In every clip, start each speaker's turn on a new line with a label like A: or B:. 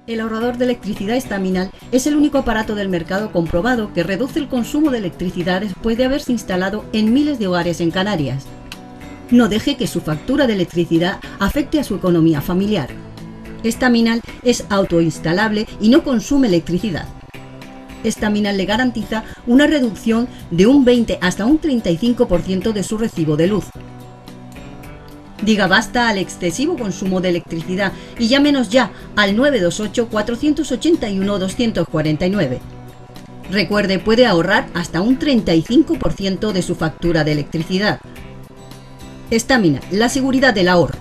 A: El ahorrador de electricidad estaminal es el único aparato del mercado comprobado que reduce el consumo de electricidad después de haberse instalado en miles de hogares en Canarias. No deje que su factura de electricidad afecte a su economía familiar. Estaminal es autoinstalable y no consume electricidad. Estaminal le garantiza una reducción de un 20 hasta un 35% de su recibo de luz. Diga basta al excesivo consumo de electricidad y llámenos ya al 928-481-249. Recuerde, puede ahorrar hasta un 35% de su factura de electricidad. Estaminal, la seguridad del ahorro.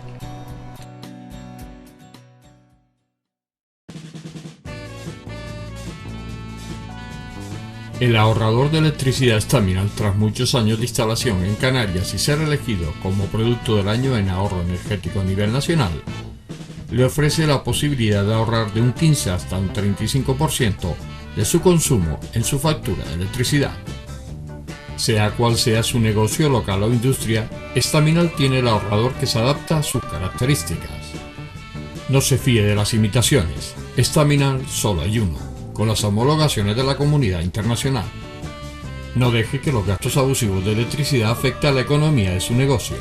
B: El ahorrador de electricidad Estaminal, tras muchos años de instalación en Canarias y ser elegido como producto del año en ahorro energético a nivel nacional, le ofrece la posibilidad de ahorrar de un 15 hasta un 35% de su consumo en su factura de electricidad. Sea cual sea su negocio local o industria, Estaminal tiene el ahorrador que se adapta a sus características. No se fíe de las imitaciones, Estaminal solo hay uno, con las homologaciones de la comunidad internacional. No deje que los gastos abusivos de electricidad afecten a la economía de su negocio.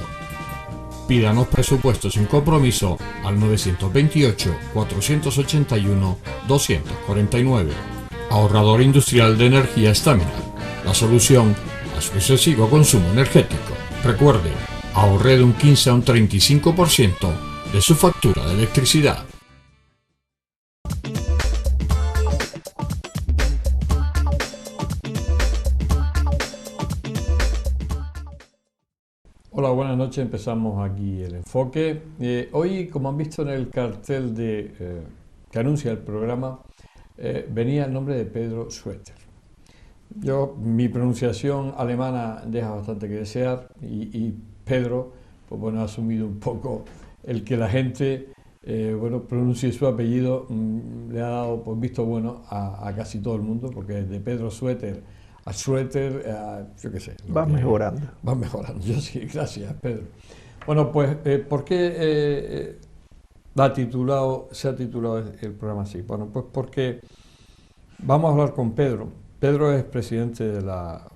B: Pídanos presupuestos sin compromiso al 928-481-249. Ahorrador industrial de energía Estaminal, la solución a su excesivo consumo energético. Recuerde, ahorre de un 15 a un 35% de su factura de electricidad.
C: Hola, buenas noches. Empezamos aquí el enfoque. Hoy, como han visto en el cartel que anuncia el programa, venía el nombre de Pedro Sueter. Mi pronunciación alemana deja bastante que desear y Pedro, pues bueno, ha asumido un poco el que la gente pronuncie su apellido, le ha dado pues, visto bueno a casi todo el mundo, porque desde Pedro Sueter a Schroeter, yo qué sé.
D: Va mejorando.
C: Va mejorando, yo sí, gracias, Pedro. Bueno, pues, ¿por qué se ha titulado el programa así? Bueno, pues porque vamos a hablar con Pedro. Pedro es presidente de la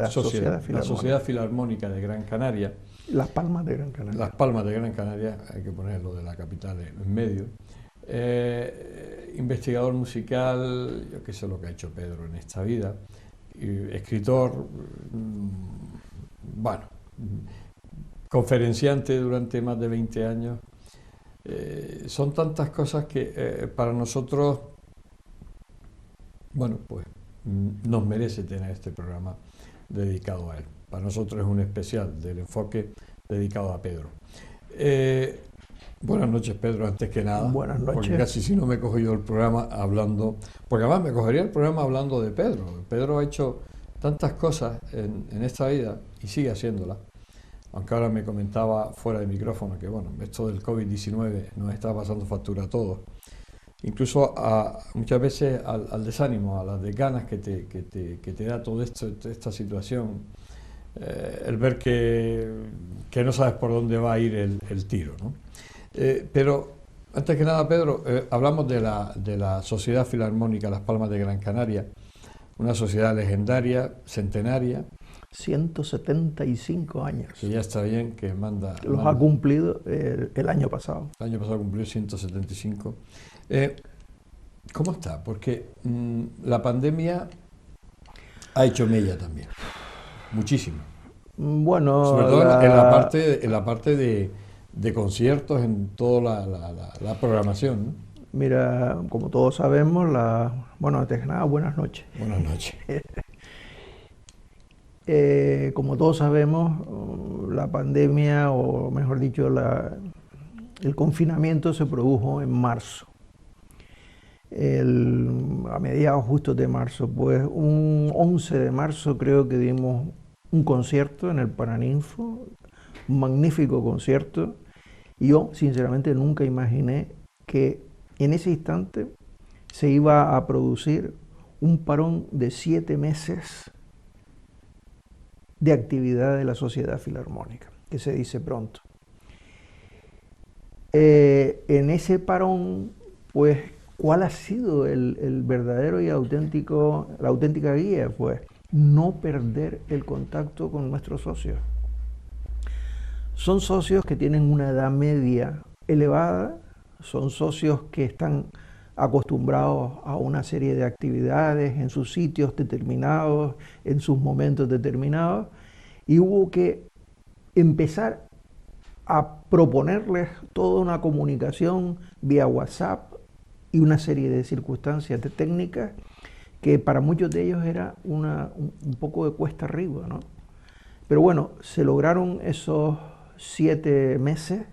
C: Sociedad Filarmónica de Gran Canaria.
D: Las Palmas de Gran Canaria.
C: Las Palmas de Gran Canaria, hay que ponerlo de la capital en medio. Investigador musical, yo qué sé lo que ha hecho Pedro en esta vida, escritor, bueno, conferenciante durante más de 20 años. Son tantas cosas que para nosotros, bueno, pues nos merece tener este programa dedicado a él. Para nosotros es un especial del enfoque dedicado a Pedro. Buenas noches, Pedro, antes que nada.
D: Buenas noches.
C: Porque casi si no me cojo yo el programa hablando, porque además me cogería el programa hablando de Pedro. Pedro ha hecho tantas cosas en esta vida y sigue haciéndolas. Aunque ahora me comentaba fuera de micrófono que bueno, esto del COVID-19 nos está pasando factura a todos. Incluso muchas veces al desánimo, a las desganas que te da todo esto, esta situación, el ver que no sabes por dónde va a ir el tiro, ¿no? Pero antes que nada, Pedro, hablamos de la Sociedad Filarmónica Las Palmas de Gran Canaria, una sociedad legendaria, centenaria.
D: 175 años.
C: Que ya está bien, que manda...
D: Los ha cumplido el año pasado.
C: El año pasado cumplió 175. ¿Cómo está? Porque la pandemia ha hecho mella también, muchísimo.
D: Bueno,
C: sobre todo en la parte de conciertos, en toda la programación, ¿no?
D: Mira, como todos sabemos, bueno, antes que nada, buenas noches.
C: Buenas noches.
D: Como todos sabemos, la pandemia, o mejor dicho, el confinamiento se produjo en marzo. A mediados justos de marzo, pues un 11 de marzo creo que dimos un concierto en el Paraninfo, un magnífico concierto. Y yo, sinceramente, nunca imaginé que en ese instante se iba a producir un parón de 7 meses de actividad de la Sociedad Filarmónica, que se dice pronto. En ese parón, pues, ¿cuál ha sido el verdadero y la auténtica guía? Pues, no perder el contacto con nuestros socios. Son socios que tienen una edad media elevada, son socios que están acostumbrados a una serie de actividades en sus sitios determinados, en sus momentos determinados, y hubo que empezar a proponerles toda una comunicación vía WhatsApp y una serie de circunstancias técnicas que para muchos de ellos era un poco de cuesta arriba, ¿no? Pero bueno, se lograron esos 7 meses,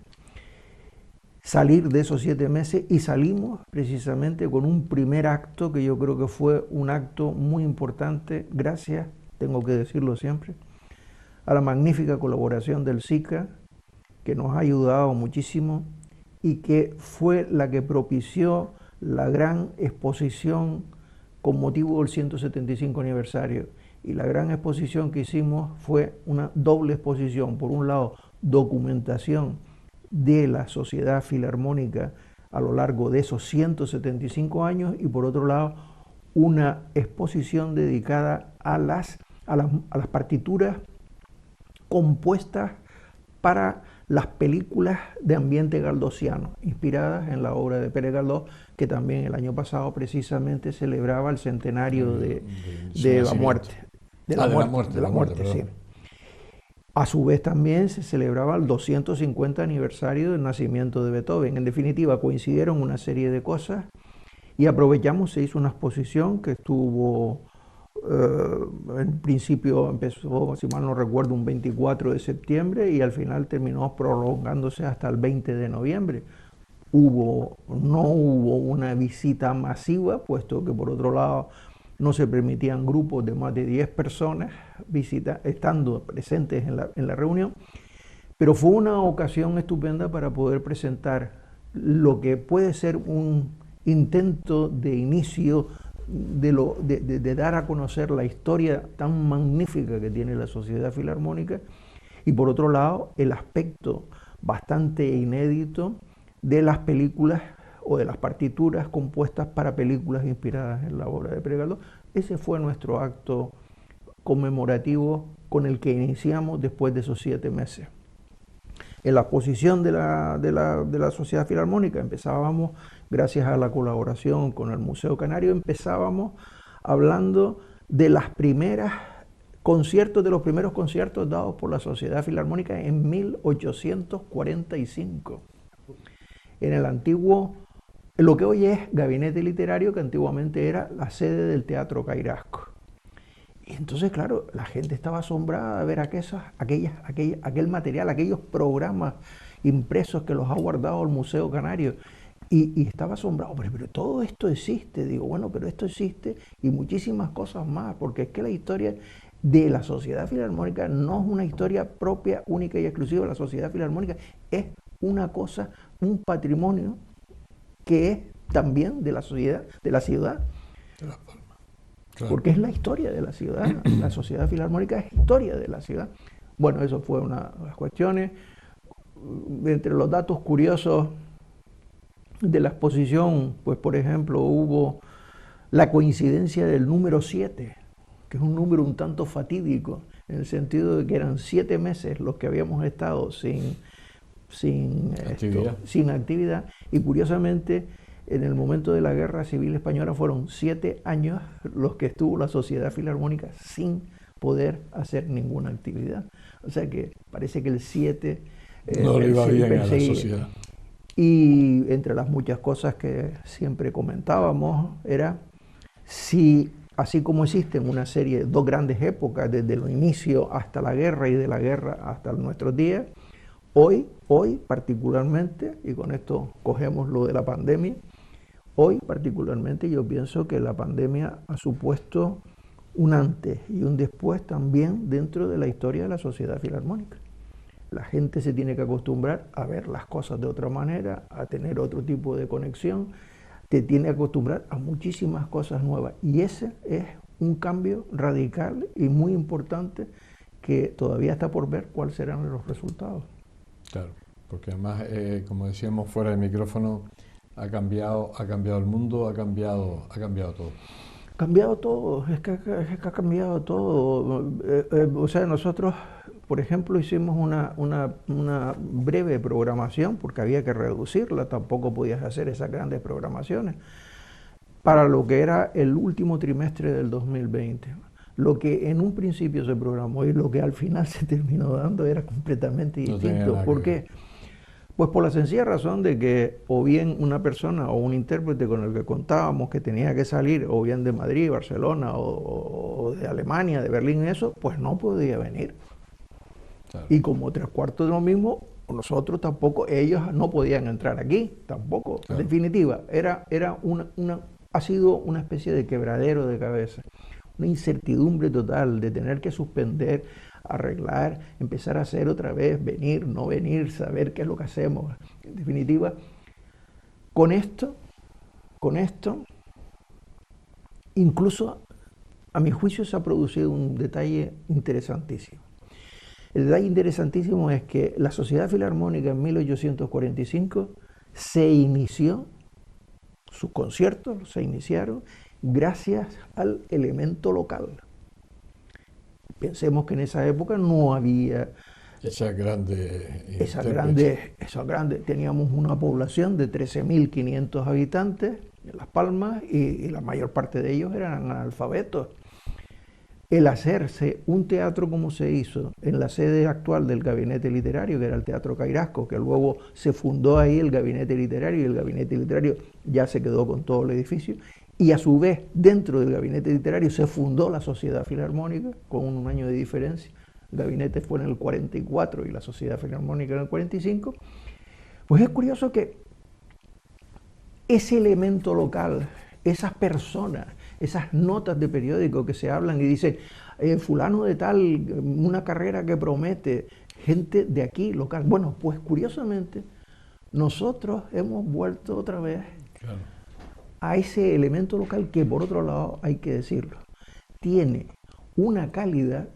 D: salir de esos 7 meses, y salimos precisamente con un primer acto que yo creo que fue un acto muy importante, gracias, tengo que decirlo siempre, a la magnífica colaboración del SICA, que nos ha ayudado muchísimo y que fue la que propició la gran exposición con motivo del 175 aniversario. Y la gran exposición que hicimos fue una doble exposición. Por un lado, documentación de la Sociedad Filarmónica a lo largo de esos 175 años, y por otro lado, una exposición dedicada a las partituras compuestas para las películas de ambiente galdosiano, inspiradas en la obra de Pérez Galdós, que también el año pasado precisamente celebraba el centenario de la muerte. De la muerte, sí. A su vez también se celebraba el 250 aniversario del nacimiento de Beethoven. En definitiva, coincidieron una serie de cosas y aprovechamos, se hizo una exposición que estuvo, en principio empezó, si mal no recuerdo, un 24 de septiembre y al final terminó prolongándose hasta el 20 de noviembre. No hubo una visita masiva, puesto que por otro lado no se permitían grupos de más de 10 personas estando presentes en la reunión, pero fue una ocasión estupenda para poder presentar lo que puede ser un intento de inicio de dar a conocer la historia tan magnífica que tiene la Sociedad Filarmónica, y por otro lado el aspecto bastante inédito de las películas o de las partituras compuestas para películas inspiradas en la obra de Pérez Galdós. Ese fue nuestro acto conmemorativo con el que iniciamos después de esos 7 meses. En la exposición de la Sociedad Filarmónica empezábamos, gracias a la colaboración con el Museo Canario, empezábamos hablando de los primeros conciertos dados por la Sociedad Filarmónica en 1845. En el antiguo, lo que hoy es Gabinete Literario, que antiguamente era la sede del Teatro Cairasco. Y entonces, claro, la gente estaba asombrada de ver aquel material, aquellos programas impresos que los ha guardado el Museo Canario. Y estaba asombrado, pero todo esto existe. Digo, bueno, pero esto existe y muchísimas cosas más, porque es que la historia de la Sociedad Filarmónica no es una historia propia, única y exclusiva de la Sociedad Filarmónica, es una cosa, un patrimonio que es también de la sociedad, de la ciudad.
C: De Las Palmas. Claro.
D: Porque es la historia de la ciudad. La Sociedad Filarmónica es historia de la ciudad. Bueno, eso fue una de las cuestiones. Entre los datos curiosos de la exposición, pues por ejemplo, hubo la coincidencia del número 7, que es un número un tanto fatídico, en el sentido de que eran 7 meses los que habíamos estado sin actividad, y curiosamente en el momento de la Guerra Civil Española fueron 7 años los que estuvo la Sociedad Filarmónica sin poder hacer ninguna actividad. O sea que parece que el 7
C: no le iba bien a la sociedad.
D: Y entre las muchas cosas que siempre comentábamos era si, así como existen una serie, 2 grandes épocas, desde el inicio hasta la guerra y de la guerra hasta nuestros días, hoy particularmente, y con esto cogemos lo de la pandemia, hoy particularmente yo pienso que la pandemia ha supuesto un antes y un después también dentro de la historia de la Sociedad Filarmónica. La gente se tiene que acostumbrar a ver las cosas de otra manera, a tener otro tipo de conexión, te tiene que acostumbrar a muchísimas cosas nuevas. Y ese es un cambio radical y muy importante que todavía está por ver cuáles serán los resultados.
C: Claro, porque además, como decíamos fuera del micrófono, ha cambiado el mundo, ha cambiado todo.
D: Cambiado todo, es que ha cambiado todo. O sea, nosotros, por ejemplo, hicimos una breve programación, porque había que reducirla, tampoco podías hacer esas grandes programaciones, para lo que era el último trimestre del 2020. Lo que en un principio se programó y lo que al final se terminó dando era completamente distinto. ¿Por qué? Pues por la sencilla razón de que o bien una persona o un intérprete con el que contábamos que tenía que salir, o bien de Madrid, Barcelona o de Alemania, de Berlín, eso, pues no podía venir. Claro. Y como 3/4 de lo mismo, nosotros tampoco, ellos no podían entrar aquí, tampoco. Claro. En definitiva, ha sido una especie de quebradero de cabeza, una incertidumbre total de tener que suspender, arreglar, empezar a hacer otra vez, venir, no venir, saber qué es lo que hacemos. En definitiva, con esto, incluso a mi juicio se ha producido un detalle interesantísimo. El detalle interesantísimo es que la Sociedad Filarmónica en 1845 se inició, sus conciertos se iniciaron gracias al elemento local. Pensemos que en esa época no había
C: esa grande,
D: teníamos una población de 13.500 habitantes en Las Palmas y la mayor parte de ellos eran analfabetos. El hacerse un teatro como se hizo en la sede actual del Gabinete Literario, que era el Teatro Cairasco, que luego se fundó ahí el Gabinete Literario y el Gabinete Literario ya se quedó con todo el edificio, y a su vez dentro del Gabinete Literario se fundó la Sociedad Filarmónica con un año de diferencia. El gabinete fue en el 44 y la Sociedad Filarmónica en el 45. Pues es curioso que ese elemento local, esas personas, esas notas de periódico que se hablan y dicen fulano de tal, una carrera que promete, gente de aquí, local. Bueno, pues curiosamente nosotros hemos vuelto otra vez a ese elemento local que, por otro lado, hay que decirlo, tiene una calidad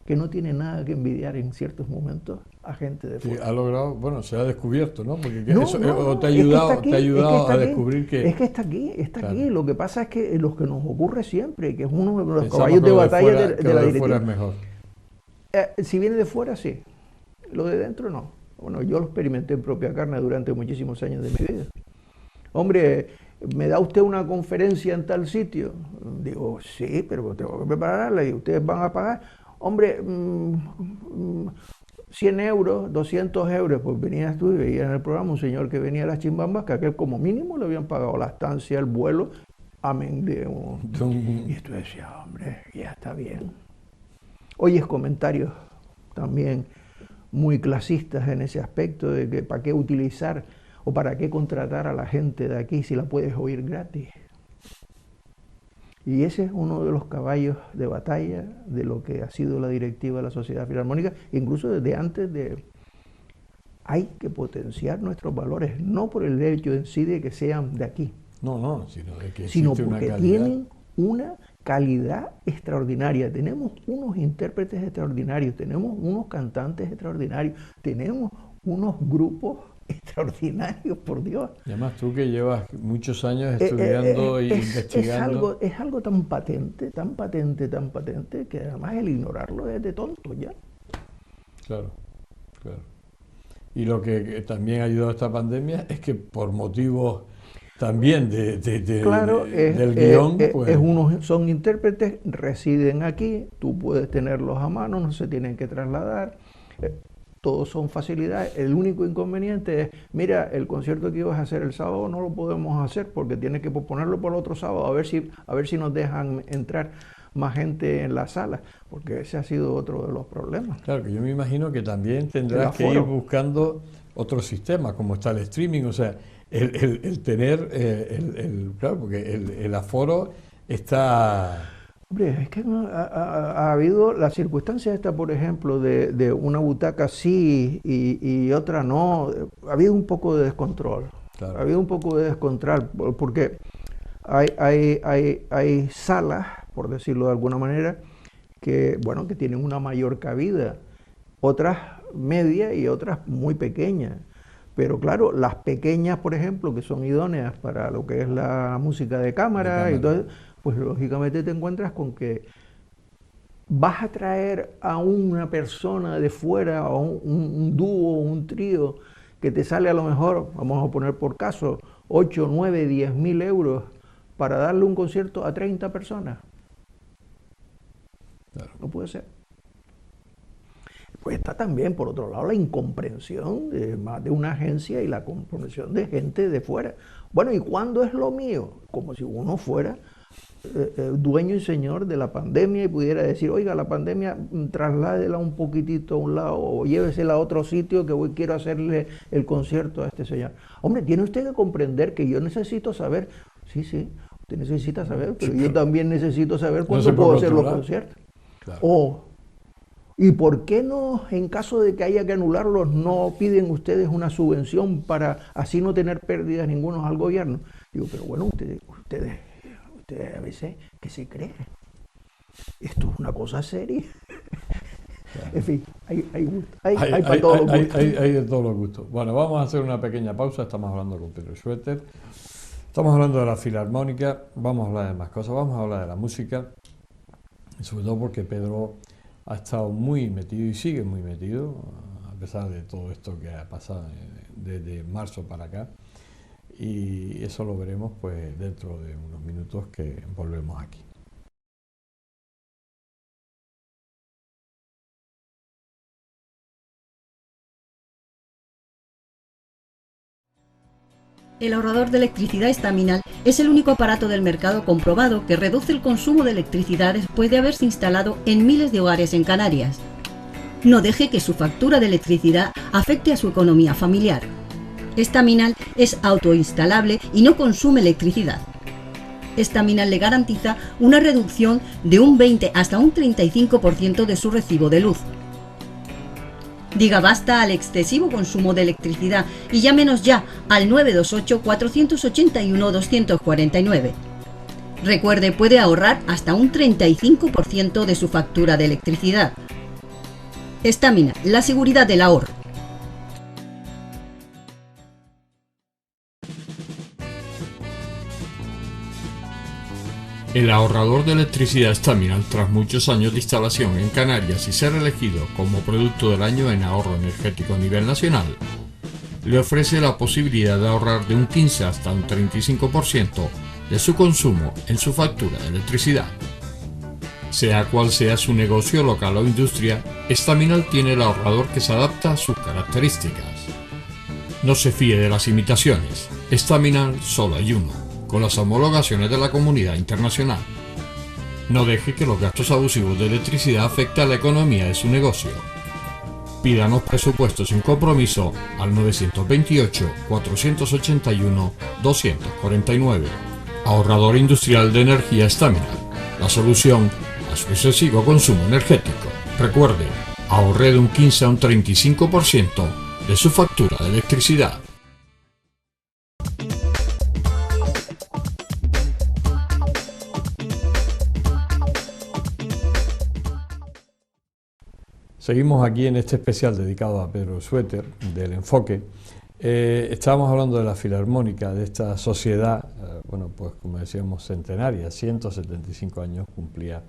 D: que no tiene nada que envidiar en ciertos momentos a gente de fuera.
C: Ha logrado, bueno, se ha descubierto, ¿no? Porque eso te ha ayudado a descubrir que...
D: Es que está aquí. Lo que pasa es que lo que nos ocurre siempre, que es uno de los caballos de batalla de la directiva.
C: Fuera es mejor.
D: Si viene de fuera, sí. Lo de dentro, no. Bueno, yo lo experimenté en propia carne durante muchísimos años de mi vida. Hombre, ¿me da usted una conferencia en tal sitio? Digo, sí, pero tengo que prepararla y ustedes van a pagar. Hombre, 100 euros, 200 euros, pues venías tú y veías en el programa un señor que venía a las Chimbambas, que aquel como mínimo le habían pagado la estancia, el vuelo, amén. Y tú decías, hombre, ya está bien. Oyes comentarios también muy clasistas en ese aspecto, de que para qué utilizar o para qué contratar a la gente de aquí si la puedes oír gratis. Y ese es uno de los caballos de batalla de lo que ha sido la directiva de la Sociedad Filarmónica, incluso desde antes de... Hay que potenciar nuestros valores, no por el hecho en sí de que sean de aquí, sino porque tienen una calidad extraordinaria. Tenemos unos intérpretes extraordinarios, tenemos unos cantantes extraordinarios, tenemos unos grupos extraordinarios, por Dios.
C: Y además tú que llevas muchos años estudiando e investigando.
D: Es algo tan patente, que además el ignorarlo es de tonto ya.
C: Claro, claro. Y lo que también ha ayudado a esta pandemia es que por motivos también
D: claro,
C: del guión, pues...
D: son intérpretes, residen aquí, tú puedes tenerlos a mano, no se tienen que trasladar, todos son facilidades. El único inconveniente es, mira, el concierto que ibas a hacer el sábado no lo podemos hacer porque tienes que posponerlo por el otro sábado, a ver si nos dejan entrar más gente en la sala, porque ese ha sido otro de los problemas.
C: Claro, que yo me imagino que también tendrás que ir buscando otros sistemas, como está el streaming, o sea, el tener, claro, porque el aforo está...
D: Hombre, es que ha habido la circunstancia esta, por ejemplo, de una butaca sí y otra no, ha habido un poco de descontrol,
C: claro.
D: Ha habido un poco de descontrol, porque hay salas, por decirlo de alguna manera, que tienen una mayor cabida, otras medias y otras muy pequeñas. Pero claro, las pequeñas, por ejemplo, que son idóneas para lo que es la música de cámara, y todo, pues lógicamente te encuentras con que vas a traer a una persona de fuera, o un dúo, un trío, que te sale a lo mejor, vamos a poner por caso, 8, 9, 10 mil euros para darle un concierto a 30 personas. Claro. No puede ser. Pues está también, por otro lado, la incomprensión de más de una agencia y la comprensión de gente de fuera. Bueno, ¿y cuándo es lo mío? Como si uno fuera dueño y señor de la pandemia y pudiera decir, oiga, la pandemia, trasládela un poquitito a un lado o llévesela a otro sitio que hoy quiero hacerle el concierto a este señor. Hombre, tiene usted que comprender que yo necesito saber, sí, usted necesita saber, pero yo también necesito saber cuándo puedo hacer los conciertos. Claro. ¿Y por qué no, en caso de que haya que anularlos, no piden ustedes una subvención para así no tener pérdidas ninguno al gobierno? Digo, pero bueno, ustedes a veces, ¿qué se creen? Esto es una cosa seria. Claro. En fin, hay para todos los gustos.
C: Hay de todos los gustos. Bueno, vamos a hacer una pequeña pausa. Estamos hablando con Pedro Schwetter. Estamos hablando de la Filarmónica. Vamos a hablar de más cosas. Vamos a hablar de la música. Y sobre todo porque Pedro ha estado muy metido y sigue muy metido, a pesar de todo esto que ha pasado desde marzo para acá. Y eso lo veremos pues dentro de unos minutos que volvemos aquí.
A: El ahorrador de electricidad estaminal es el único aparato del mercado comprobado que reduce el consumo de electricidad después de haberse instalado en miles de hogares en Canarias. No deje que su factura de electricidad afecte a su economía familiar. Estaminal es autoinstalable y no consume electricidad. Estaminal le garantiza una reducción de un 20 hasta un 35% de su recibo de luz. Diga basta al excesivo consumo de electricidad y llámenos ya al 928-481-249. Recuerde, puede ahorrar hasta un 35% de su factura de electricidad. Estaminal, la seguridad del ahorro.
B: El ahorrador de electricidad Estaminal, tras muchos años de instalación en Canarias y ser elegido como producto del año en ahorro energético a nivel nacional, le ofrece la posibilidad de ahorrar de un 15 hasta un 35% de su consumo en su factura de electricidad. Sea cual sea su negocio local o industria, Estaminal tiene el ahorrador que se adapta a sus características. No se fíe de las imitaciones, Estaminal solo hay uno, con las homologaciones de la comunidad internacional. No deje que los gastos abusivos de electricidad afecten a la economía de su negocio. Pídanos presupuestos sin compromiso al 928-481-249. Ahorrador industrial de energía Estaminal, la solución a su excesivo consumo energético. Recuerde, ahorre de un 15 a un 35% de su factura de electricidad.
C: Seguimos aquí en este especial dedicado a Pedro Schwetter del Enfoque Estábamos hablando de la Filarmónica, de esta sociedad, bueno, pues como decíamos, centenaria, 175 años cumplía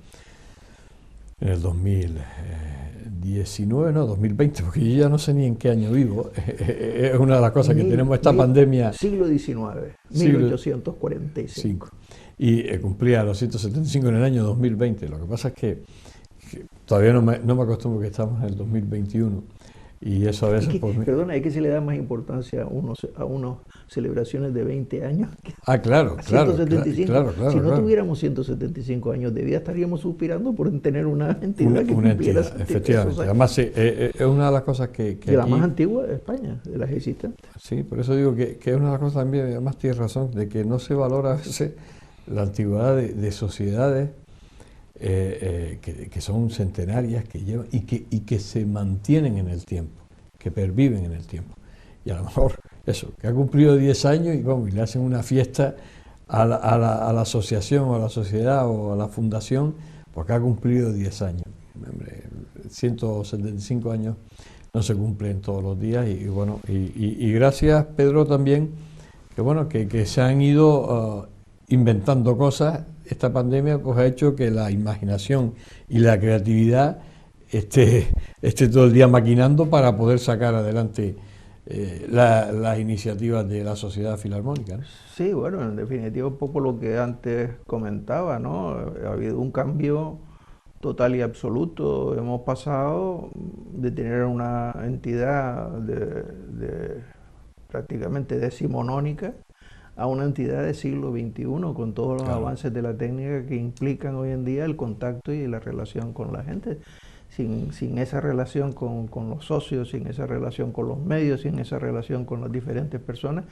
C: en el 2019, no, 2020, porque yo ya no sé ni en qué año vivo. Es una de las cosas que tenemos esta pandemia.
D: Siglo XIX, 1845.
C: Y cumplía los 175 en el año 2020. Lo que pasa es que todavía no me acostumbro que estamos en el 2021. Y eso a veces...
D: Perdona, es que se le da más importancia a unas celebraciones de 20 años que
C: claro,
D: a 175.
C: Claro,
D: si no tuviéramos 175 años de vida, estaríamos suspirando por tener una entidad que cumpliera.
C: Efectivamente. Además, es una de las cosas que
D: de la más antigua de España, de las existentes.
C: Sí, por eso digo que es una de las cosas también, además tienes razón, de que no se valora a veces la antigüedad de sociedades que son centenarias, que llevan y que se mantienen en el tiempo, que perviven en el tiempo. Y a lo mejor eso, que ha cumplido 10 años y vamos, y le hacen una fiesta a la asociación o a la sociedad o a la fundación porque ha cumplido 10 años. Hombre, 175 años no se cumplen todos los días y bueno, y gracias, Pedro, también, que bueno, que se han ido inventando cosas. Esta pandemia pues ha hecho que la imaginación y la creatividad esté todo el día maquinando para poder sacar adelante las iniciativas de la Sociedad Filarmónica, ¿no?
D: Sí, bueno, en definitiva un poco lo que antes comentaba, ¿no? Ha habido un cambio total y absoluto. Hemos pasado de tener una entidad prácticamente decimonónica a una entidad del siglo XXI, con todos los avances de la técnica que implican hoy en día el contacto y la relación con la gente. Sin esa relación con los socios, sin esa relación con los medios, sin esa relación con las diferentes personas,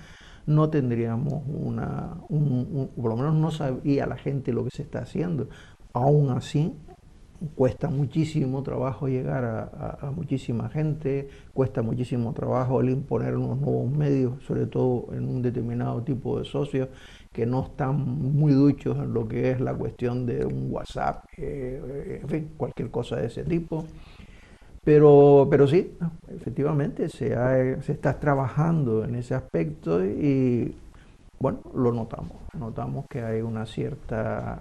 D: no tendríamos por lo menos no sabría la gente lo que se está haciendo. Aún así, cuesta muchísimo trabajo llegar a muchísima gente, cuesta muchísimo trabajo el imponer unos nuevos medios, sobre todo en un determinado tipo de socios que no están muy duchos en lo que es la cuestión de un WhatsApp, en fin, cualquier cosa de ese tipo. Pero sí, efectivamente se está trabajando en ese aspecto y bueno, lo notamos que hay una cierta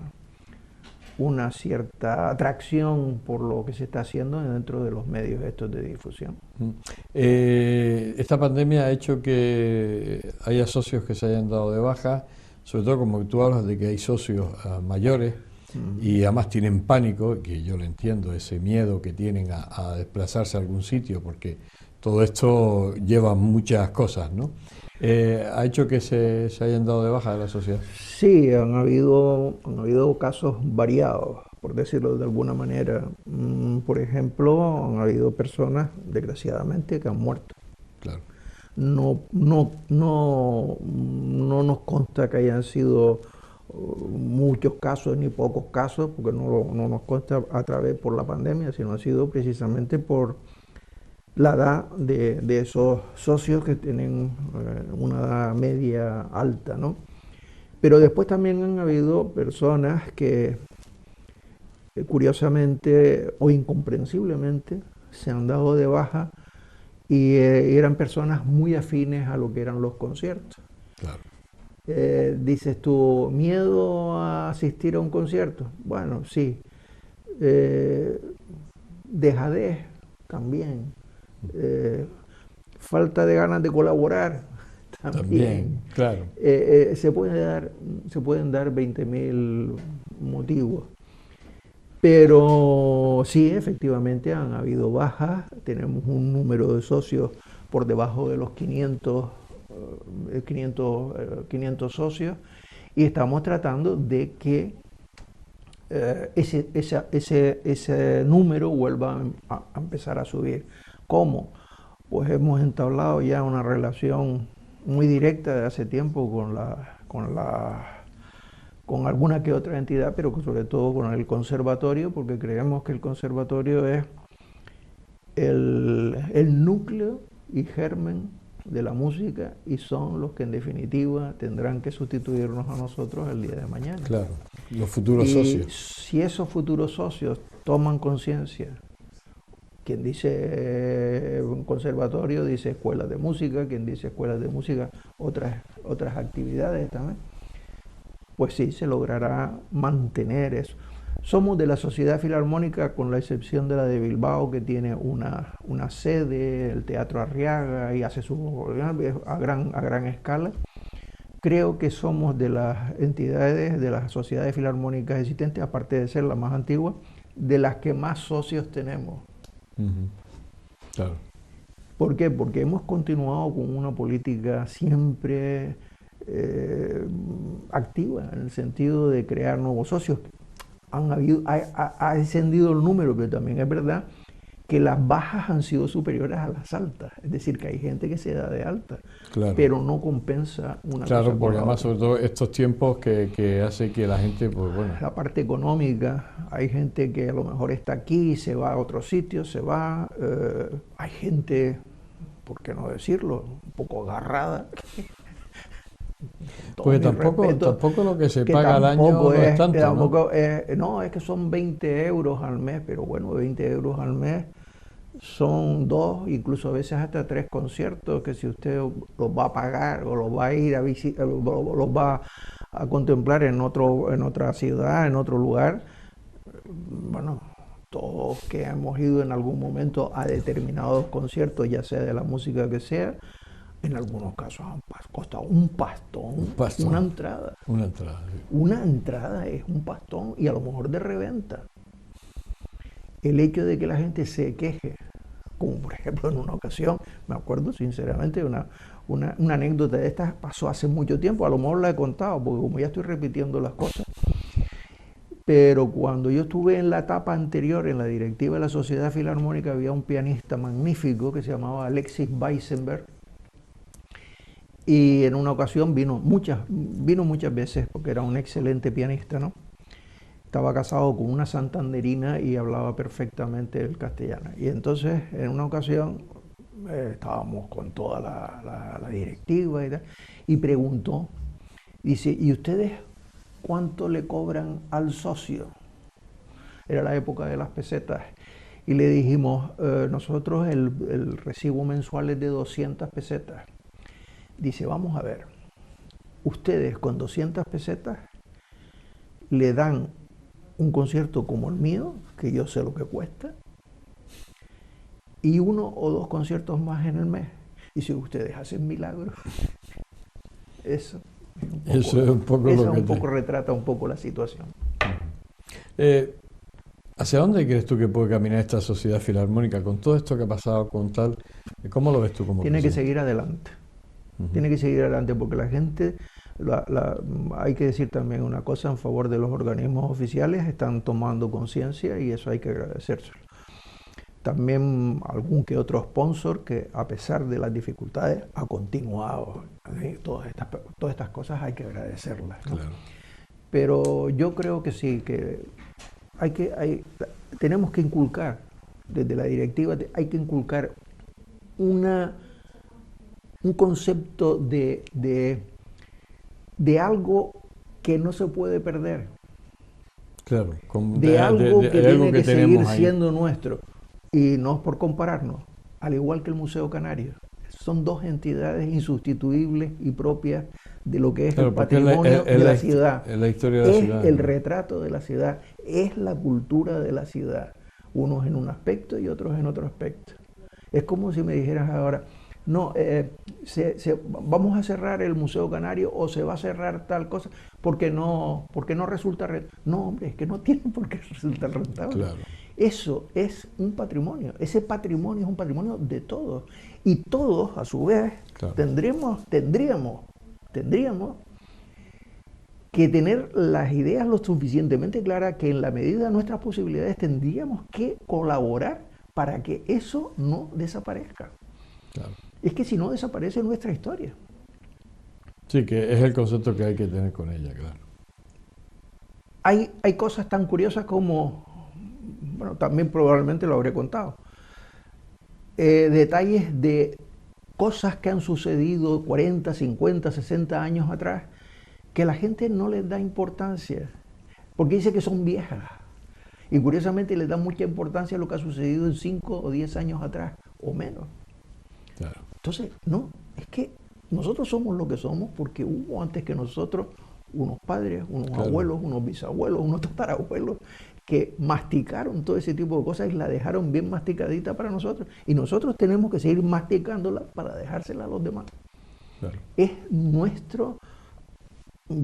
D: atracción por lo que se está haciendo dentro de los medios estos de difusión.
C: Esta pandemia ha hecho que haya socios que se hayan dado de baja, sobre todo como tú hablas de que hay socios mayores y además tienen pánico, que yo lo entiendo, ese miedo que tienen a desplazarse a algún sitio, porque todo esto lleva muchas cosas, ¿no? ¿Ha hecho que se hayan dado de baja de la sociedad?
D: Sí, han habido casos variados, por decirlo de alguna manera. Por ejemplo, han habido personas, desgraciadamente, que han muerto.
C: Claro.
D: No nos consta que hayan sido muchos casos ni pocos casos, porque no nos consta por la pandemia, sino ha sido precisamente por la edad de esos socios que tienen una edad media alta, ¿no? Pero después también han habido personas que curiosamente o incomprensiblemente se han dado de baja y eran personas muy afines a lo que eran los conciertos.
C: Claro.
D: Dices tú, ¿miedo a asistir a un concierto? Bueno, sí. Dejadez también. Falta de ganas de colaborar también.
C: Claro.
D: Se pueden dar 20.000 motivos. Pero sí, efectivamente han habido bajas. Tenemos un número de socios por debajo de los 500 socios y estamos tratando de que ese número vuelva a empezar a subir. ¿Cómo? Pues hemos entablado ya una relación muy directa de hace tiempo con alguna que otra entidad, pero sobre todo con el conservatorio, porque creemos que el conservatorio es el núcleo y germen de la música y son los que en definitiva tendrán que sustituirnos a nosotros el día de mañana.
C: Claro, los futuros socios.
D: Si esos futuros socios toman conciencia Quien dice un conservatorio dice escuelas de música, quien dice escuelas de música otras actividades también. Pues sí, se logrará mantener eso. Somos de la Sociedad Filarmónica, con la excepción de la de Bilbao, que tiene una sede, el Teatro Arriaga, y hace su a gran escala. Creo que somos de las entidades, de las sociedades filarmónicas existentes, aparte de ser la más antigua, de las que más socios tenemos.
C: Claro.
D: ¿Por qué? Porque hemos continuado con una política siempre activa, en el sentido de crear nuevos socios. Ha descendido el número, pero también es verdad que las bajas han sido superiores a las altas. Es decir, que hay gente que se da de alta, claro, pero no compensa una cosa.
C: Claro, porque además, sobre todo estos tiempos que hace que la gente, pues bueno.
D: La parte económica, hay gente que a lo mejor está aquí, se va a otro sitio, se va. Hay gente, ¿por qué no decirlo?, un poco agarrada.
C: Porque tampoco lo que se paga al año no es tanto,
D: tampoco, ¿no? Es que son 20 euros al mes, pero bueno, 20 euros al mes son 2, incluso a veces hasta 3 conciertos, que si usted los va a pagar o los va a ir a visitar, los va a contemplar en otra ciudad, en otro lugar, bueno, todos que hemos ido en algún momento a determinados conciertos, ya sea de la música que sea, en algunos casos han costado un pastón, una entrada.
C: Una entrada, sí.
D: Una entrada es un pastón, y a lo mejor de reventa. El hecho de que la gente se queje, como por ejemplo en una ocasión, me acuerdo sinceramente, una anécdota de estas pasó hace mucho tiempo, a lo mejor la he contado, porque como ya estoy repitiendo las cosas, pero cuando yo estuve en la etapa anterior, en la directiva de la Sociedad Filarmónica, había un pianista magnífico que se llamaba Alexis Weissenberg, y en una ocasión vino muchas veces, porque era un excelente pianista, ¿no? Estaba casado con una santanderina y hablaba perfectamente el castellano. Y entonces, en una ocasión, estábamos con toda la directiva y tal, y preguntó, dice, ¿y ustedes cuánto le cobran al socio? Era la época de las pesetas. Y le dijimos, nosotros el recibo mensual es de 200 pesetas. Dice, vamos a ver, ustedes con 200 pesetas le dan un concierto como el mío, que yo sé lo que cuesta, y 1 o 2 conciertos más en el mes. Y si ustedes hacen milagros, eso es un poco retrata un poco la situación.
C: ¿Hacia dónde crees tú que puede caminar esta sociedad filarmónica con todo esto que ha pasado, con tal? ¿Cómo lo ves tú como
D: Tiene que seguir adelante. Tiene que seguir adelante, porque la gente, hay que decir también una cosa en favor de los organismos oficiales, están tomando conciencia y eso hay que agradecérselo. También algún que otro sponsor que, a pesar de las dificultades, ha continuado. Todas estas cosas hay que agradecerlas, ¿no? Claro. Pero yo creo que sí, que tenemos que inculcar, desde la directiva hay que inculcar un concepto de algo que no se puede perder.
C: Claro,
D: de algo que tiene que seguir siendo nuestro. Y no es por compararnos, al igual que el Museo Canario. Son 2 entidades insustituibles y propias de lo que es el patrimonio de la ciudad.
C: Es la historia de la ciudad.
D: Es el retrato de la ciudad, es la cultura de la ciudad. Unos en un aspecto y otros en otro aspecto. Es como si me dijeras ahora, no, vamos a cerrar el Museo Canario o se va a cerrar tal cosa porque no resulta rentable. No, hombre, es que no tiene por qué resultar rentable. Claro. Eso es un patrimonio. Ese patrimonio es un patrimonio de todos. Y todos, a su vez, claro, tendríamos que tener las ideas lo suficientemente claras que en la medida de nuestras posibilidades tendríamos que colaborar para que eso no desaparezca. Claro. Es que si no, desaparece nuestra historia.
C: Sí, que es el concepto que hay que tener con ella, claro.
D: Hay cosas tan curiosas como, bueno, también probablemente lo habré contado, detalles de cosas que han sucedido 40, 50, 60 años atrás, que la gente no les da importancia, porque dice que son viejas. Y curiosamente le da mucha importancia a lo que ha sucedido en 5 o 10 años atrás, o menos.
C: Claro.
D: Entonces, no, es que nosotros somos lo que somos porque hubo antes que nosotros unos padres, unos abuelos, unos bisabuelos, unos tatarabuelos, que masticaron todo ese tipo de cosas y la dejaron bien masticadita para nosotros. Y nosotros tenemos que seguir masticándola para dejársela a los demás.
C: Claro.
D: Es nuestro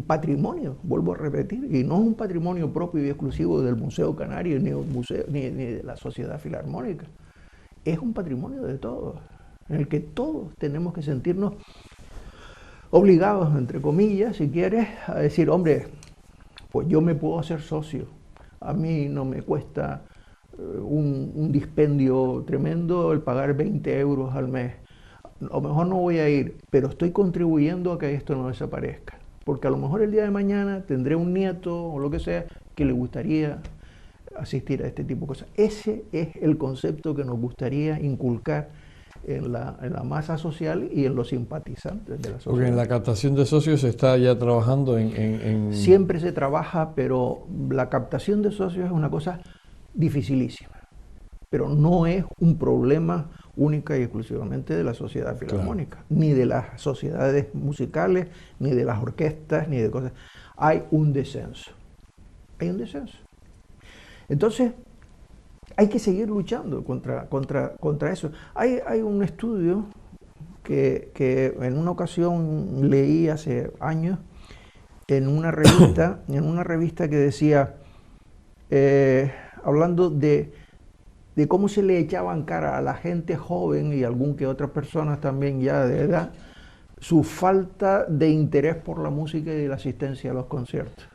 D: patrimonio, vuelvo a repetir, y no es un patrimonio propio y exclusivo del Museo Canario ni de la Sociedad Filarmónica. Es un patrimonio de todos, en el que todos tenemos que sentirnos obligados, entre comillas, si quieres, a decir, hombre, pues yo me puedo hacer socio. A mí no me cuesta un dispendio tremendo el pagar 20 euros al mes. A lo mejor no voy a ir, pero estoy contribuyendo a que esto no desaparezca. Porque a lo mejor el día de mañana tendré un nieto o lo que sea que le gustaría asistir a este tipo de cosas. Ese es el concepto que nos gustaría inculcar en la masa social y en los simpatizantes de la sociedad.
C: Porque en la captación de socios se está ya trabajando en...
D: Siempre se trabaja, pero la captación de socios es una cosa dificilísima. Pero no es un problema única y exclusivamente de la sociedad filarmónica, ni de las sociedades musicales, ni de las orquestas, ni de cosas. Hay un descenso. Hay un descenso. Entonces, hay que seguir luchando contra eso. Hay un estudio que en una ocasión leí hace años en una revista que decía, hablando de cómo se le echaban cara a la gente joven y algún que otras personas también ya de edad, su falta de interés por la música y de la asistencia a los conciertos.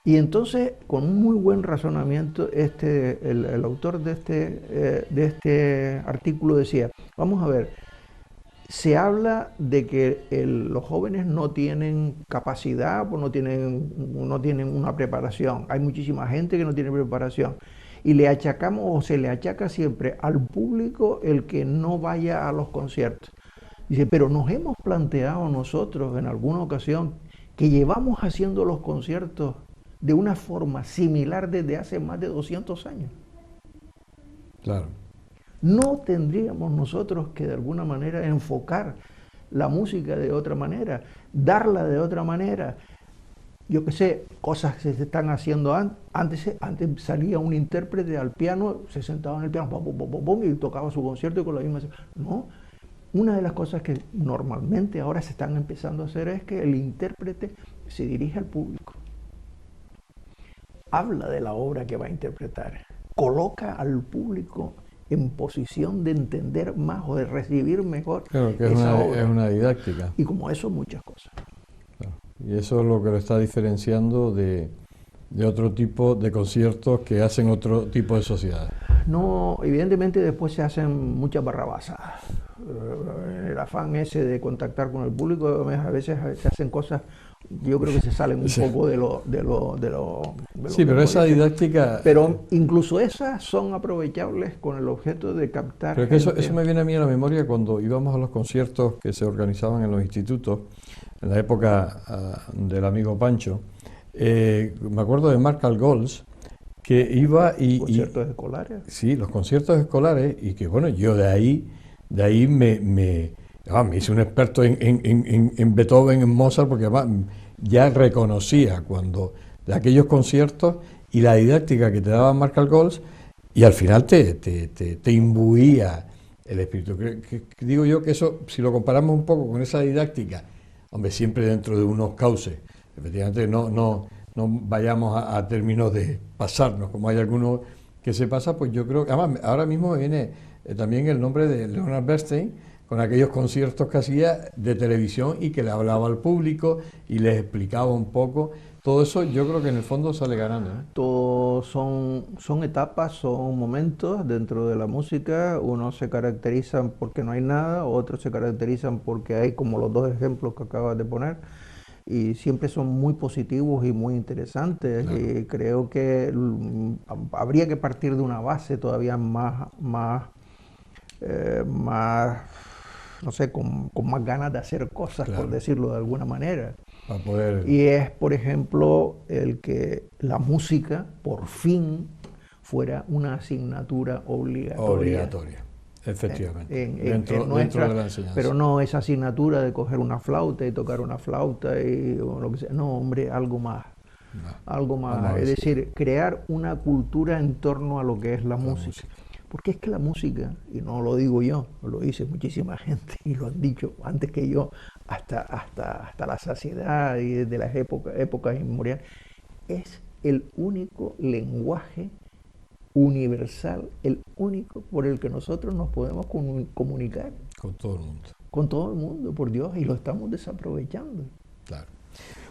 D: Y entonces, con un muy buen razonamiento, el autor de este artículo decía, vamos a ver, se habla de que los jóvenes no tienen capacidad, pues no tienen una preparación. Hay muchísima gente que no tiene preparación. Y le achacamos, o se le achaca siempre al público el que no vaya a los conciertos. Dice, pero nos hemos planteado nosotros en alguna ocasión que llevamos haciendo los conciertos de una forma similar desde hace más de 200 años.
C: Claro.
D: No tendríamos nosotros que de alguna manera enfocar la música de otra manera, darla de otra manera. Yo qué sé, cosas que se están haciendo antes salía un intérprete al piano, se sentaba en el piano, pum, pum, pum, pum, y tocaba su concierto con la misma... No, una de las cosas que normalmente ahora se están empezando a hacer es que el intérprete se dirige al público. Habla de la obra que va a interpretar, coloca al público en posición de entender más o de recibir mejor
C: claro, que
D: esa obra.
C: Es una didáctica.
D: Y como eso, muchas cosas.
C: Claro. Y eso es lo que lo está diferenciando de otro tipo de conciertos que hacen otro tipo de sociedades.
D: No, evidentemente después se hacen muchas barrabasadas. El afán ese de contactar con el público, a veces se hacen cosas, yo creo que se salen un poco de lo
C: sí, pero esa didáctica...
D: Pero incluso esas son aprovechables con el objeto de captar...
C: Pero es que eso me viene a mí a la memoria cuando íbamos a los conciertos que se organizaban en los institutos, en la época del amigo Pancho. Me acuerdo de Marc Algols, que iba y...
D: ¿Conciertos escolares?
C: Sí, los conciertos escolares, y que bueno, yo de ahí me hice un experto en Beethoven, en Mozart, porque además ya reconocía cuando de aquellos conciertos y la didáctica que te daba Marc Algols, y al final te imbuía el espíritu. Digo yo que eso, si lo comparamos un poco con esa didáctica, hombre, siempre dentro de unos cauces, efectivamente no vayamos a términos de pasarnos, como hay algunos que se pasa, pues yo creo que, además, ahora mismo viene también el nombre de Leonard Bernstein, con aquellos conciertos que hacía de televisión y que le hablaba al público y les explicaba un poco. Todo eso yo creo que en el fondo sale ganando, ¿eh?
D: Todos son etapas, son momentos dentro de la música. Unos se caracterizan porque no hay nada, otros se caracterizan porque hay, como los dos ejemplos que acabas de poner, y siempre son muy positivos y muy interesantes. Claro. Y creo que habría que partir de una base todavía más no sé, con más ganas de hacer cosas, claro, por decirlo de alguna manera.
C: para poder...
D: Y es, por ejemplo, el que la música, por fin, fuera una asignatura obligatoria.
C: Efectivamente,
D: en
C: dentro de la enseñanza.
D: Pero no esa asignatura de coger una flauta y tocar una flauta o lo que sea. No, hombre, algo más.
C: No,
D: Algo más. Es decir, crear una cultura en torno a lo que es la música. Porque es que la música, y no lo digo yo, lo dice muchísima gente y lo han dicho antes que yo, hasta la saciedad y desde las épocas inmemoriales, es el único lenguaje universal, el único por el que nosotros nos podemos comunicar.
C: Con todo el mundo.
D: Con todo el mundo, por Dios, y lo estamos desaprovechando.
C: Claro.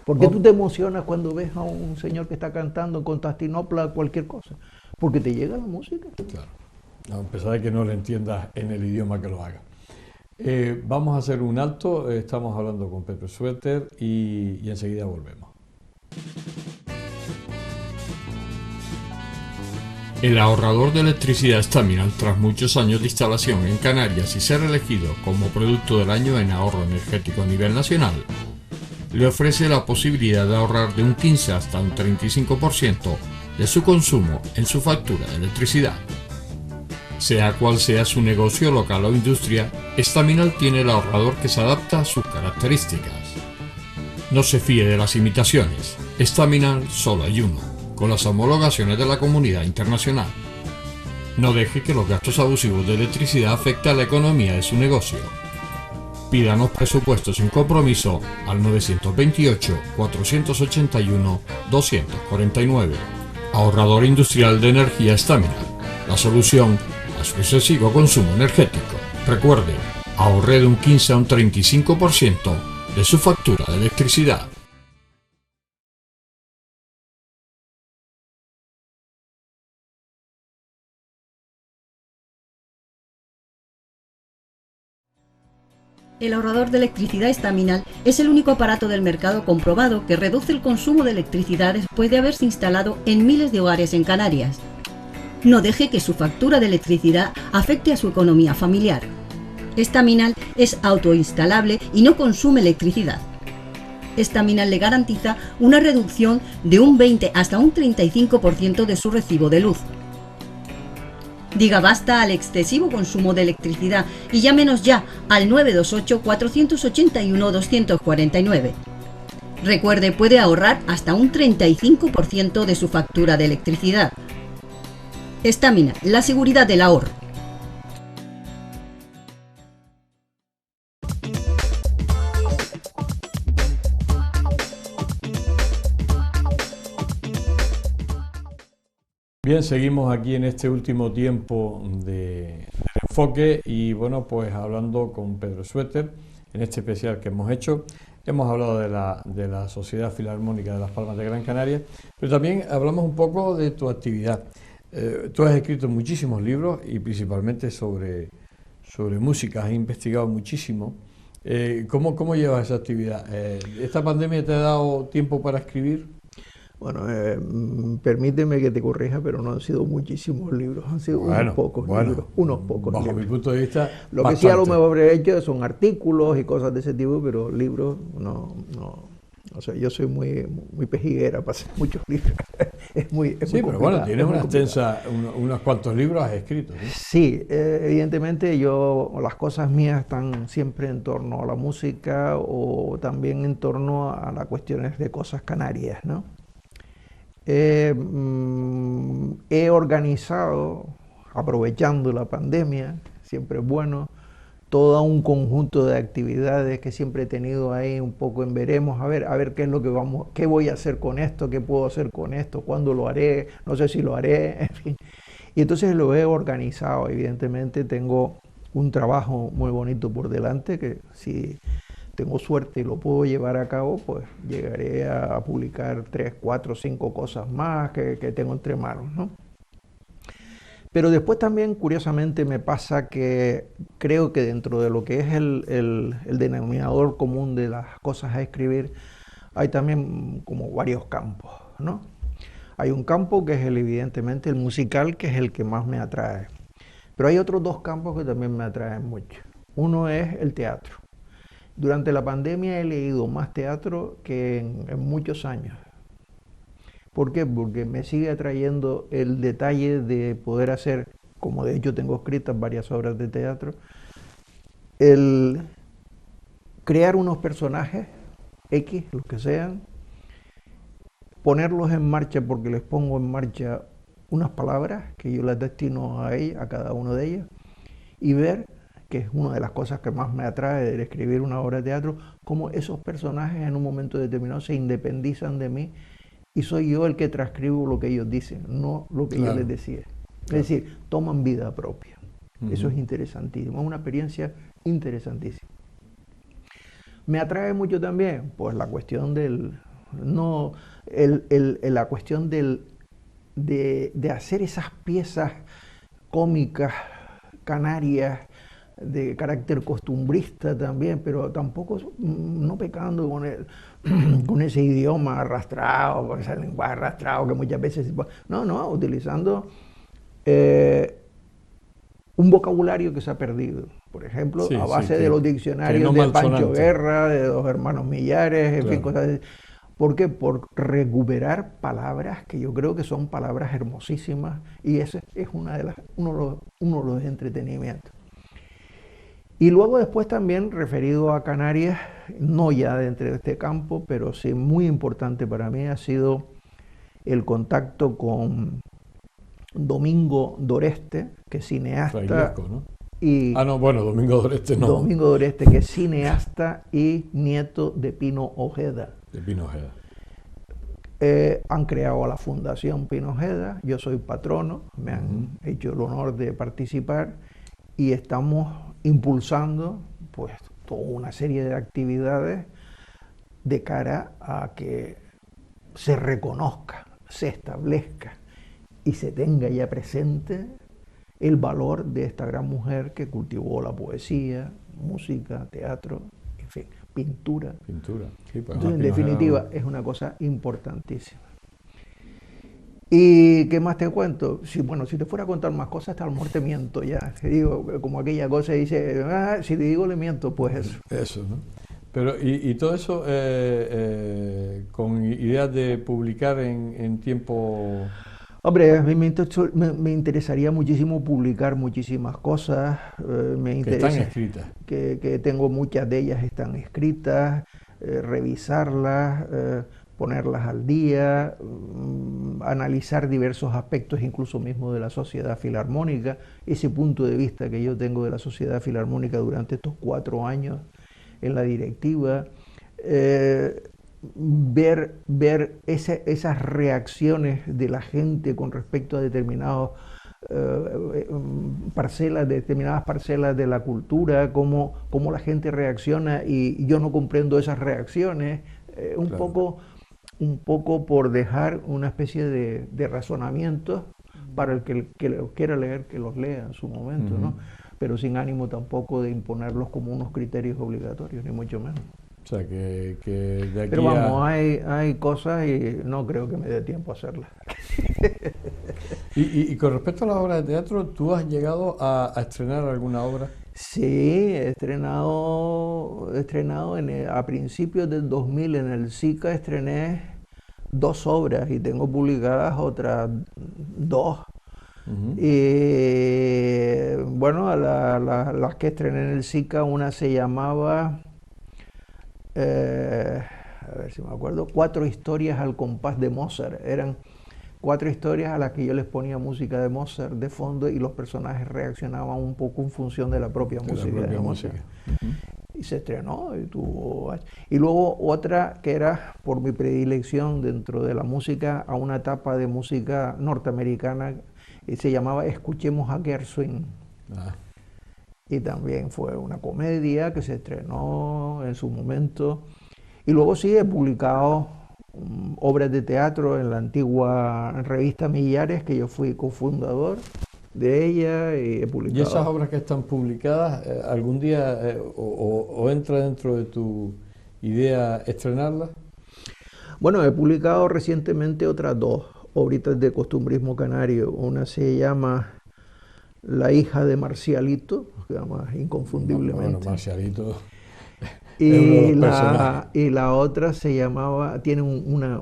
D: ¿Por qué tú te emocionas cuando ves a un señor que está cantando en Constantinopla cualquier cosa? Porque te llega la música.
C: Claro. A pesar de que no lo entiendas en el idioma que lo haga. Vamos a hacer un alto, estamos hablando con Pedro Suéter y enseguida volvemos.
B: El ahorrador de electricidad Staminal, tras muchos años de instalación en Canarias y ser elegido como producto del año en ahorro energético a nivel nacional, le ofrece la posibilidad de ahorrar de un 15 hasta un 35% de su consumo en su factura de electricidad. Sea cual sea su negocio local o industria, Staminal tiene el ahorrador que se adapta a sus características. No se fíe de las imitaciones, Staminal solo hay uno, con las homologaciones de la comunidad internacional. No deje que los gastos abusivos de electricidad afecten a la economía de su negocio. Pídanos presupuestos sin compromiso al 928-481-249. Ahorrador industrial de energía Staminal, la solución a su excesivo consumo energético. Recuerde, ahorre de un 15 a un 35% de su factura de electricidad.
A: El ahorrador de electricidad Staminal es el único aparato del mercado comprobado que reduce el consumo de electricidad después de haberse instalado en miles de hogares en Canarias. No deje que su factura de electricidad afecte a su economía familiar. Staminal es autoinstalable y no consume electricidad. Staminal le garantiza una reducción de un 20 hasta un 35% de su recibo de luz. Diga basta al excesivo consumo de electricidad y llámenos ya al 928-481-249. Recuerde, puede ahorrar hasta un 35% de su factura de electricidad. Staminal, la seguridad del ahorro.
C: Bien, seguimos aquí en este último tiempo del enfoque y bueno, pues hablando con Pedro Suéter en este especial que hemos hecho. Hemos hablado de la Sociedad Filarmónica de Las Palmas de Gran Canaria, pero también hablamos un poco de tu actividad. Tú has escrito muchísimos libros y principalmente sobre música, has investigado muchísimo. ¿Cómo llevas esa actividad? ¿Esta pandemia te ha dado tiempo para escribir?
D: Bueno, permíteme que te corrija, pero no han sido muchísimos libros, han sido unos pocos libros.
C: Bajo mi punto de vista,
D: lo que sí a lo mejor he hecho son artículos y cosas de ese tipo, pero libros no. O sea, yo soy muy pejiguera para hacer muchos libros. es muy
C: pero bueno, tienes unos cuantos libros has escrito.
D: Sí, evidentemente las cosas mías están siempre en torno a la música o también en torno a las cuestiones de cosas canarias, ¿no? He organizado, aprovechando la pandemia, siempre es bueno, todo un conjunto de actividades que siempre he tenido ahí un poco en veremos, a ver qué es lo que qué voy a hacer con esto, qué puedo hacer con esto, cuándo lo haré, no sé si lo haré, en fin. Y entonces lo he organizado, evidentemente tengo un trabajo muy bonito por delante que si tengo suerte y lo puedo llevar a cabo, pues llegaré a publicar 3, 4, 5 cosas más que tengo entre manos, ¿no? Pero después también, curiosamente, me pasa que creo que dentro de lo que es el denominador común de las cosas a escribir, hay también como varios campos, ¿no? Hay un campo que es evidentemente el musical, que es el que más me atrae. Pero hay otros dos campos que también me atraen mucho. Uno es el teatro. Durante la pandemia he leído más teatro que en muchos años. ¿Por qué? Porque me sigue atrayendo el detalle de poder hacer, como de hecho tengo escritas varias obras de teatro, el crear unos personajes X, los que sean, ponerlos en marcha porque les pongo en marcha unas palabras que yo les destino a ella, a cada uno de ellos, y ver, que es una de las cosas que más me atrae de escribir una obra de teatro, cómo esos personajes en un momento determinado se independizan de mí y soy yo el que transcribo lo que ellos dicen, no lo que yo les decía. Es decir, toman vida propia. Eso es interesantísimo, es una experiencia interesantísima. Me atrae mucho también, pues la cuestión del, la cuestión de hacer esas piezas cómicas, canarias, de carácter costumbrista también, pero tampoco no pecando con ese idioma arrastrado, con ese lenguaje arrastrado que muchas veces... No, utilizando un vocabulario que se ha perdido. Por ejemplo, a base de los diccionarios de Pancho Guerra, de los hermanos Millares, en fin, cosas así. ¿Por qué? Por recuperar palabras que yo creo que son palabras hermosísimas y ese es uno de los entretenimientos. Y luego después también, referido a Canarias, no ya dentro de este campo, pero sí muy importante para mí ha sido el contacto con Domingo Doreste, que es cineasta.
C: Frailesco, ¿no?
D: Domingo Doreste no. Domingo Doreste, que es cineasta y nieto de Pino Ojeda.
C: De Pino Ojeda.
D: Han creado la Fundación Pino Ojeda, yo soy patrono, me han hecho el honor de participar y estamos impulsando pues toda una serie de actividades de cara a que se reconozca, se establezca y se tenga ya presente el valor de esta gran mujer que cultivó la poesía, música, teatro, en fin, pintura.
C: Sí, pues
D: entonces, en definitiva, es una cosa importantísima. ¿Y qué más te cuento? Si te fuera a contar más cosas, hasta a lo mejor te miento ya. Te digo, como aquella cosa dice, si te digo le miento, pues eso.
C: Eso, ¿no? Pero, y todo eso con ideas de publicar en tiempo...
D: Hombre, a mí me interesaría muchísimo publicar muchísimas cosas. Me interesa,
C: que están escritas.
D: Que tengo muchas de ellas están escritas, revisarlas, ponerlas al día, analizar diversos aspectos incluso mismo de la sociedad filarmónica, ese punto de vista que yo tengo de la sociedad filarmónica durante estos 4 años en la directiva, ver esas reacciones de la gente con respecto a determinadas parcelas de la cultura, cómo la gente reacciona y yo no comprendo esas reacciones, un poco por dejar una especie de razonamientos para el que los quiera leer, que los lea en su momento, ¿no? Pero sin ánimo tampoco de imponerlos como unos criterios obligatorios, ni mucho menos.
C: O sea, que de aquí
D: pero vamos, hay cosas y no creo que me dé tiempo a hacerlas.
C: Y con respecto a las obras de teatro, ¿tú has llegado a estrenar alguna obra?
D: Sí, he estrenado a principios del 2000 en el SICA, estrené 2 obras y tengo publicadas otras 2. Y bueno, las que estrené en el SICA, una se llamaba... a ver si me acuerdo, 4 historias al compás de Mozart. Eran 4 historias a las que yo les ponía música de Mozart de fondo y los personajes reaccionaban un poco en función de la propia música de Mozart. Y se estrenó y luego otra que era por mi predilección dentro de la música a una etapa de música norteamericana y se llamaba Escuchemos a Gershwin. Y también fue una comedia que se estrenó en su momento. Y luego sí he publicado obras de teatro en la antigua revista Millares, que yo fui cofundador de ella y he publicado.
C: ¿Y esas obras que están publicadas, algún día o entra dentro de tu idea estrenarlas?
D: Bueno, he publicado recientemente otras 2 obritas de costumbrismo canario. Una se llama La hija de Marcialito, que llama inconfundiblemente.
C: Bueno, Marcialito Es uno de
D: Y
C: los personajes.
D: y la otra se llamaba, tiene una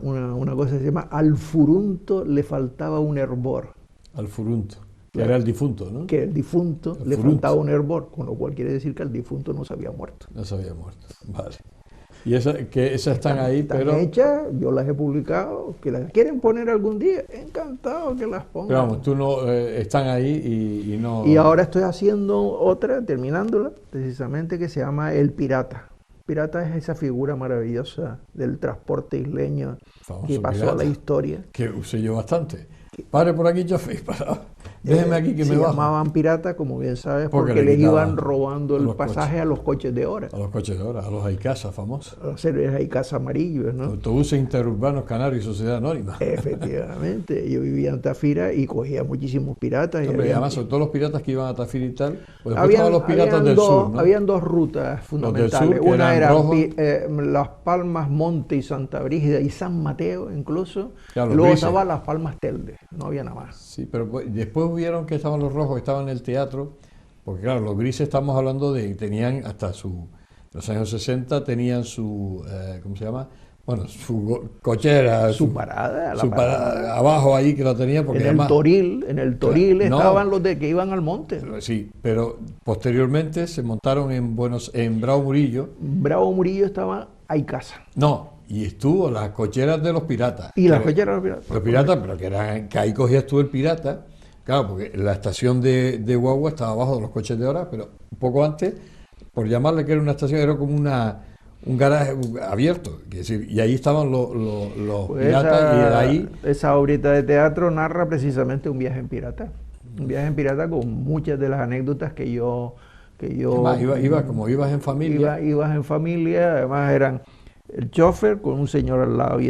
D: cosa que se llama Al Furunto le faltaba un hervor,
C: Al Furunto, que
D: claro,
C: era el difunto, ¿no?
D: que el difunto
C: El
D: le
C: Furunto.
D: faltaba un hervor, con lo cual quiere decir que el difunto no se había muerto.
C: No se había muerto. Vale. Y esas están ahí,
D: Están
C: pero
D: hechas, yo las he publicado, que las quieren poner algún día, encantado que las pongan.
C: vamos, tú no están ahí y no.
D: Y ahora estoy haciendo otra, terminándola, precisamente, que se llama El Pirata. Pirata es esa figura maravillosa del transporte isleño
C: Famoso
D: que pasó
C: pirata.
D: a la historia.
C: Que usé yo bastante. Pare por aquí, chofer, para. Déjeme aquí que
D: Se
C: me bajo.
D: llamaban piratas, como bien sabes,
C: Porque
D: porque
C: le
D: les
C: quitaban
D: iban robando el
C: los
D: pasaje
C: coches.
D: a los coches de hora,
C: A los coches de hora, a los Aicasa famosos.
D: a los seres Aicasa amarillos, ¿no?
C: Autobuses interurbanos canarios y sociedad anónima.
D: Efectivamente, yo vivía en Tafira y cogía muchísimos piratas. Y
C: Hombre, y
D: había-
C: además, sobre todo los piratas que iban a Tafira y tal. Pues después estaban los piratas
D: habían
C: del sur, ¿no?
D: habían dos rutas fundamentales.
C: sur, que
D: Una
C: eran
D: era
C: rojos.
D: Las Palmas Monte y Santa Brígida y San Mateo incluso.
C: Claro, los
D: Y luego
C: grises.
D: estaban las Palmas Telde, no había nada más.
C: Sí, pero después vieron que estaban los rojos, que estaban en el teatro, porque claro, los grises estamos hablando de, tenían hasta los años 60 tenían su, ¿cómo se llama? Bueno, cochera,
D: Su parada, la
C: su
D: parada.
C: parada abajo ahí que la tenían, porque
D: En el
C: además,
D: Toril,
C: no.
D: estaban los de que iban al monte.
C: sí, pero posteriormente se montaron en Bravo Murillo,
D: Bravo Murillo estaba ahí casa.
C: no, y estuvo las cocheras de los piratas.
D: Y las
C: Que-
D: cocheras de los piratas.
C: Los piratas, pero que ahí cogías tú el pirata, claro, porque la estación de Guagua estaba abajo de los coches de hora, pero un poco antes, por llamarle que era una estación, era como un garaje abierto, es decir, y ahí estaban los
D: Pues
C: piratas, y de ahí,
D: esa obrita de teatro narra precisamente un viaje en pirata. Un viaje en pirata con muchas de las anécdotas que yo
C: además, como ibas en familia,
D: ibas en familia, además eran el chofer con un señor al lado y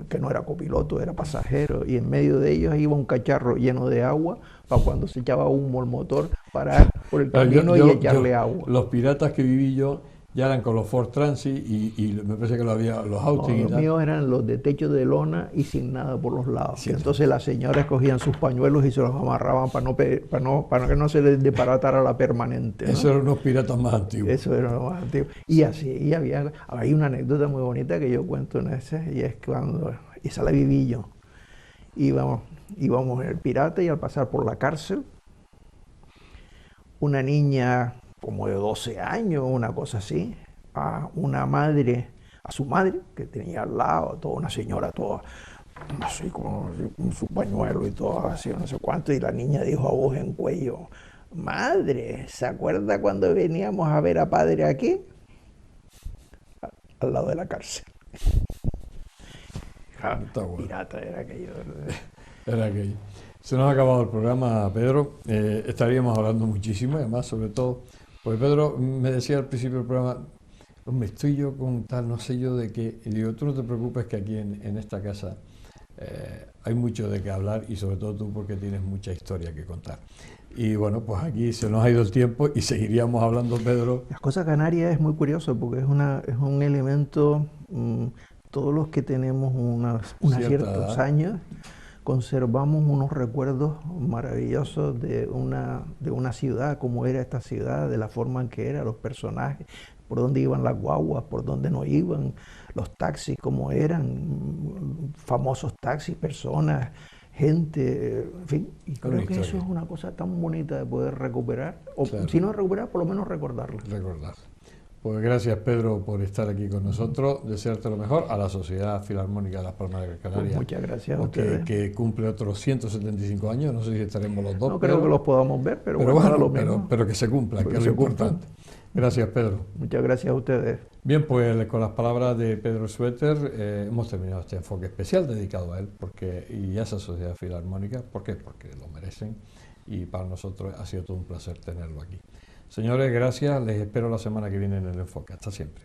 D: que no era copiloto, era pasajero, y en medio de ellos iba un cacharro lleno de agua para cuando se echaba humo el motor, parar por el camino y echarle agua.
C: Los piratas que viví yo ya eran con los Ford Transit y me parece que lo había, los Austin y
D: Los
C: tal.
D: míos eran los de techo de lona y sin nada por los lados.
C: Sí,
D: Entonces las señoras cogían sus pañuelos y se los amarraban para que no se les desbaratara la permanente, ¿no?
C: Esos eran unos piratas más antiguos.
D: Eso era lo más antiguo. Y así, y hay una anécdota muy bonita que yo cuento en ese, y es cuando, esa la viví yo. Íbamos en el pirata y al pasar por la cárcel, una niña como de 12 años, una cosa así, a su madre, que tenía al lado, toda una señora toda así como con su pañuelo y todo así, no sé cuánto, y la niña dijo a voz en cuello: madre, ¿se acuerda cuando veníamos a ver a padre aquí? Al lado de la cárcel.
C: Está bueno.
D: Pirata era aquello.
C: Era aquello. Se nos ha acabado el programa, Pedro. Estaríamos hablando muchísimo, y además, sobre todo, pues Pedro me decía al principio del programa, me estoy yo con tal, no sé yo de qué. Y digo, tú no te preocupes que aquí en esta casa hay mucho de qué hablar y sobre todo tú porque tienes mucha historia que contar. Y bueno, pues aquí se nos ha ido el tiempo y seguiríamos hablando, Pedro.
D: Las cosas canarias es muy curioso porque es un elemento, todos los que tenemos unos ciertos
C: edad.
D: años, conservamos unos recuerdos maravillosos de una ciudad, cómo era esta ciudad, de la forma en que era, los personajes, por dónde iban las guaguas, por dónde no iban, los taxis, cómo eran, famosos taxis, personas, gente, en fin. Y creo que eso es una cosa tan bonita de poder recuperar, o
C: claro.
D: si no recuperar, por lo menos recordarlo.
C: Recordar. Pues gracias, Pedro, por estar aquí con nosotros. Desearte lo mejor a la Sociedad Filarmónica de Las Palmas de Gran Canaria.
D: Pues muchas gracias a ustedes.
C: Que cumple otros 175 años. No sé si estaremos los dos.
D: No creo que los podamos ver, pero bueno,
C: bueno, pero que se cumplan, que es lo importante. Gracias, Pedro.
D: Muchas gracias a ustedes.
C: Bien, pues con las palabras de Pedro Suéter hemos terminado este enfoque especial dedicado a él y a esa Sociedad Filarmónica. ¿Por qué? Porque lo merecen y para nosotros ha sido todo un placer tenerlo aquí. Señores, gracias. Les espero la semana que viene en el enfoque. Hasta siempre.